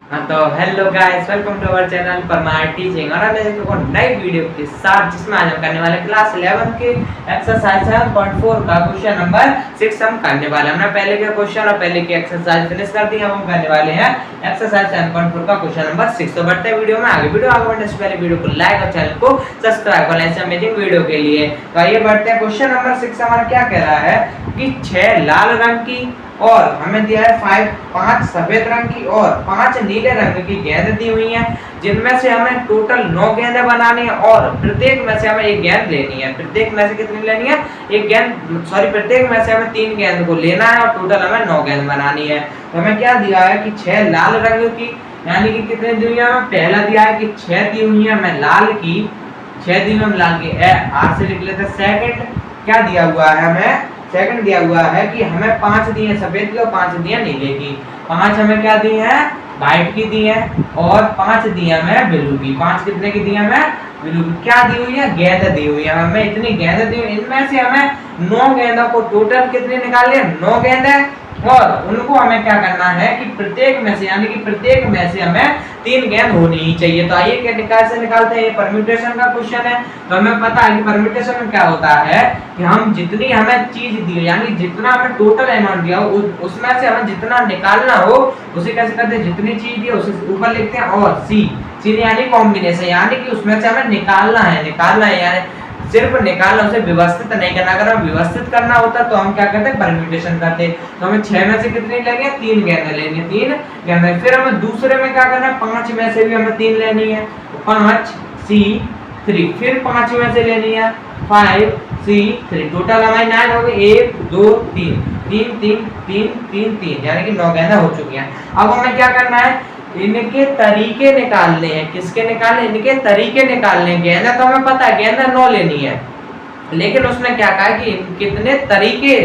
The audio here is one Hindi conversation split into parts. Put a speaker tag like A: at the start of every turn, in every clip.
A: हाँ तो hello guys, welcome to our channel Parmar teaching. और हम देखो नई वीडियो के साथ जिसमें आज हम करने वाले क्लास 11 के एक्सरसाइज 7.4 का क्वेश्चन नंबर 6 हम करने वाले हैं। हमने पहले के क्वेश्चन और पहले की एक्सरसाइज फिनिश कर दी है। हम करने वाले हैं एक्सरसाइज 7.4 का क्वेश्चन नंबर 6। तो बढ़ते हैं वीडियो में आगे। वीडियो आगे बढ़ने से पहले वीडियो को लाइक और चैनल को सब्सक्राइब कर लें ऐसे अमेजिंग वीडियो के लिए। तो आइए बढ़ते हैं। क्वेश्चन नंबर 6 हमारा क्या कह रहा है कि 6 लाल रंग की और हमें दिया है 5 सफेद रंग की और 5 नीले रंग की गेंद दी हुई है, जिनमें से हमें टोटल 9 गेंदें बनानी है और प्रत्येक में से हमें एक गेंद लेनी है। प्रत्येक में से कितनी लेनी है? एक गेंद, सॉरी प्रत्येक में से हमें 3 गेंद को लेना है और टोटल हमें 9 गेंद बनानी है। तो हमें क्या दिया है कि 6 लाल रंग की, यानी कि कितने दी हुई है? पहला दिया है कि 6 दी हुई है हमें लाल की, 6 दी हुई है लाल की, आर से लिख लेते हैं। सेकंड क्या दिया हुआ है हमें? सेकंड दिया हुआ है कि हमें 5 दी है सफेद की और 5 दी है नीले की। 5 हमें क्या दी है? व्हाइट की दी है और 5 दी है हमें ब्लू की। 5 कितने की दी है हमें? ब्लू की। क्या दी हुई है? गेंद दी हुई है हमें। इतनी गेंद दी हुई, इनमें से हमें 9 गेंदों को टोटल कितनी निकालनी है? 9 गेंदें। और उनको हमें क्या करना है कि प्रत्येक में से, यानी कि प्रत्येक में से हमें 3 गेंद होनी ही चाहिए। तो आइए कैसे निकालते हैं। ये परम्यूटेशन का क्वेश्चन है। तो हमें पता है कि परम्यूटेशन में क्या होता है कि हम जितनी हमें चीज दी, यानी जितना हमें टोटल अमाउंट दिया हो उसमें से हमें जितना निकालना हो उसे कैसे करते हैं? जितनी चीज दी उसे ऊपर लिखते हैं और सी यानी कॉम्बिनेशन, यानी कि उसमें से हमें निकालना है यानी सिर्फ निकालना, उसे व्यवस्थित नहीं करना। अगर हम व्यवस्थित करना होता तो हम क्या करते? परम्यूटेशन करते। तो हमें 6 में से कितनी लेंगे? 3 गेंदें लेनी है, 3 गेंदें। फिर हमें दूसरे में क्या करना है? 5 में से भी हमें 3 लेनी है, 5 C3। फिर 5 में से लेनी है 5 C3। टोटल हमारी 9 हो गई। 1 2 3 3 3 3 3 3, यानी कि 9 गेंदें हो चुकी हैं। अब हमें क्या करना है? इनके तरीके निकालने हैं। किसके निकालने? इनके तरीके निकालने हैं। गेंदा तो हमें पता है गेंदा 9 लेनी है, लेकिन उसने क्या कहा कि कितने तरीके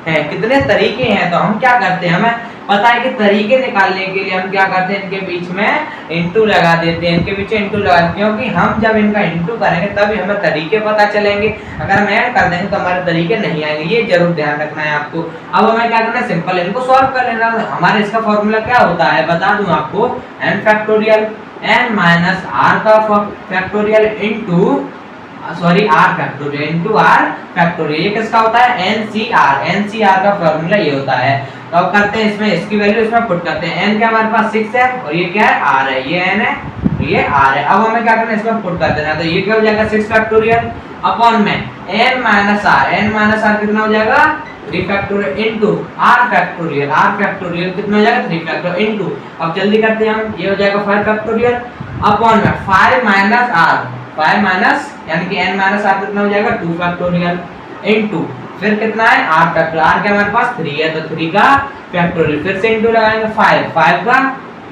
A: हैं, कितने तरीके हैं। तो हम क्या करते हैं? हमें पता है कि तरीके निकालने के लिए हम क्या करते हैं? इनके बीच में इंटू लगा देते हैं। इनके बीच इंटू लगा देते हैं क्योंकि हम जब इनका इंटू करेंगे तभी हमें तरीके पता चलेंगे। अगर हम ऐड कर देंगे तो हमारे तरीके नहीं आएंगे, ये जरूर ध्यान रखना है आपको। अब हमें क्या करना है? सिंपल इनको सॉल्व कर लेना। हमारे इसका फॉर्मूला क्या होता है बता दूं आपको, n factorial, n minus r का factorial into r factorial into r factorial. ये किसका होता है? एनसीआर का फॉर्मूला ये होता है। तो अब करते हैं इसमें इसकी वैल्यू इसमें पुट करते हैं। n क्या हमारे पास 6 है और ये क्या है? r है। ये n है, ये r है। अब हमें क्या करना है? इसमें पुट कर देना। तो ये क्या हो जाएगा? 6 फैक्टोरियल अपॉन में n माइनस r कितना हो जाएगा? 3 फैक्टोरियल इंटू r फैक्टोरियल कितना हो जाएगा? 3 फैक्टोरियल इंटू, अब जल्दी करते हैं हम, ये हो जाएगा 5 फैक्टोरियल अपॉन में 5 माइनस r, 5 माइनस यानी कि n माइनस r कितना हो जाएगा? 2 फैक्टोरियल इंटू फिर कितना है? r factorial. r क्या हमारे पास 3 है तो 3 का फैक्टोरियल, फिर से इंटू लगाएंगे 5 का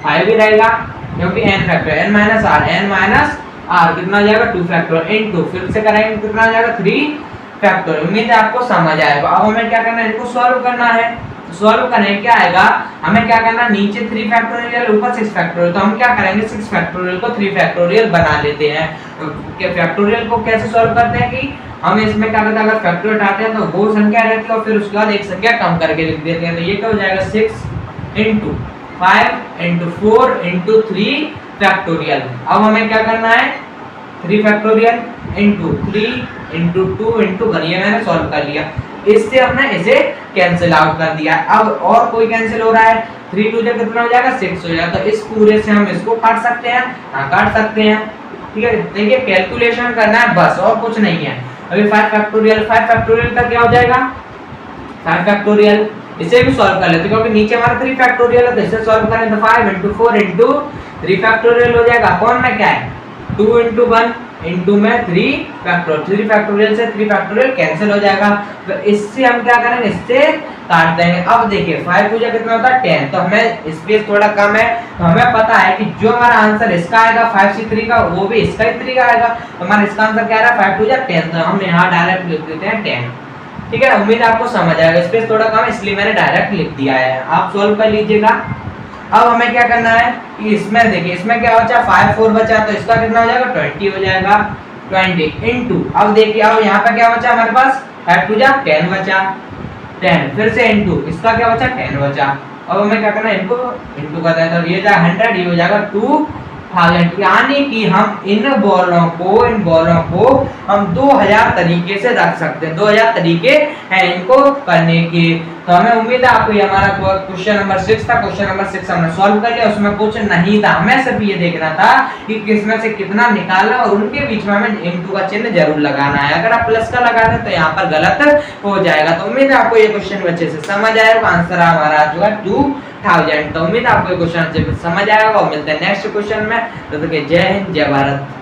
A: 5 ही रहेगा क्योंकि n factorial, n minus r कितना हो जाएगा? 2 फैक्टोरियल इंटू फिर से करेंगे कितना हो जाएगा? 3 फैक्टोरियल। उम्मीद है आपको समझ आएगा। अब हमें क्या करना है? इनको सॉल्व करना है। सॉल्व करने क्या आएगा? हमें क्या करना? नीचे 3 फैक्टोरियल ऊपर 6 फैक्टोरियल। तो हम क्या करेंगे? 6 फैक्टोरियल को 3 फैक्टोरियल बना लेते हैं। फैक्टोरियल को कैसे सॉल्व करते हैं कि हम इसमें क्या करते हैं? अगर फैक्टोरियल हटाते हैं तो वो संख्या रहती है और फिर उसके बाद एक संख्या कम करके लिख देते हैं। तो ये क्या हो जाएगा? 6 इंटू 5 इंटू 4 इंटू 3 फैक्टोरियल। अब हमें क्या करना है? 3 फैक्टोरियल इंटू 3 इंटू 2 इंटू 1, ये मैंने सॉल्व कर लिया। इससे हमने इसे कैंसिल आउट कर दिया। अब और कोई कैंसिल हो रहा है? 3 2 कितना हो जाएगा? 6 हो जाएगा। तो इस पूरे से हम इसको काट सकते हैं। हाँ काट सकते हैं, ठीक है। देखिए कैलकुलेशन करना है बस, और कुछ नहीं है। अभी 5 फैक्टोरियल का क्या हो जाएगा? 5 फैक्टोरियल, इसे भी सॉल्व कर लेते हैं क्योंकि नीचे हमारा 3 फैक्टोरियल है तो इसे सॉल्व करें तो 5 इंटू 4 इंटू 3 फैक्टोरियल हो जाएगा। कौन में क्या है? 2 इंटू 1 इंटू में 3 फैक्टोरियल। 3 फैक्टोरियल से 3 फैक्टोरियल कैंसिल हो जाएगा। तो इससे हम क्या करेंगे? इससे काट देंगे। अब देखिए 5 पूजा कितना होता है? 10। तो हमें स्पेस थोड़ा कम है तो हमें पता है कि जो हमारा आंसर इसका आएगा 5C3 का, वो भी इसका ही 3 का आएगा। तो हमारा इसका आंसर क्या आ रहा है? 5 पूजा 10। तो हम यहाँ डायरेक्ट लिख देते हैं 10, ठीक है। उम्मीद आपको समझ आएगा। स्पेस थोड़ा कम है इसलिए मैंने डायरेक्ट लिख दिया है, आप सॉल्व कर लीजिएगा। अब हमें क्या करना है कि इसमें देखिए इसमें क्या बचा? 5 4 बचा तो इसका कितना हो जाएगा? 20 हो जाएगा। 20 इंटू, अब देखिए अब यहाँ पे क्या बचा हमारे पास? 5 2 10 बचा, 10 फिर से इंटू इसका क्या बचा? 10 बचा। अब हमें क्या करना है, इनको इनटू कर दें, तो ये जाएगा 100, ये हो जाएगा 2000, यानी कि हम इन बॉलों को हम 2000 तरीके से रख सकते हैं, 2000 तरीके हैं इनको करने के। तो हमें उम्मीद है आपको ये हमारा क्वेश्चन नंबर 6 था, क्वेश्चन नंबर 6 हमने सॉल्व कर लिया, उसमें कुछ नहीं था, हमें सिर्फ ये देखना था कि किसमें से कितना निकालना और उनके बीच में हमें इनटू का चिन्ह जरूर लगाना है। अगर आप प्लस का लगा दें तो यहाँ पर गलत हो जाएगा। तो उम्मीद है आपको ये क्वेश्चन अच्छे से समझ आएगा। आंसर हमारा आ चुका 2000। तो उम्मीद है आपको ये क्वेश्चन अच्छे से समझ आएगा और मिलते हैं नेक्स्ट क्वेश्चन में। तो जय हिंद, जय भारत।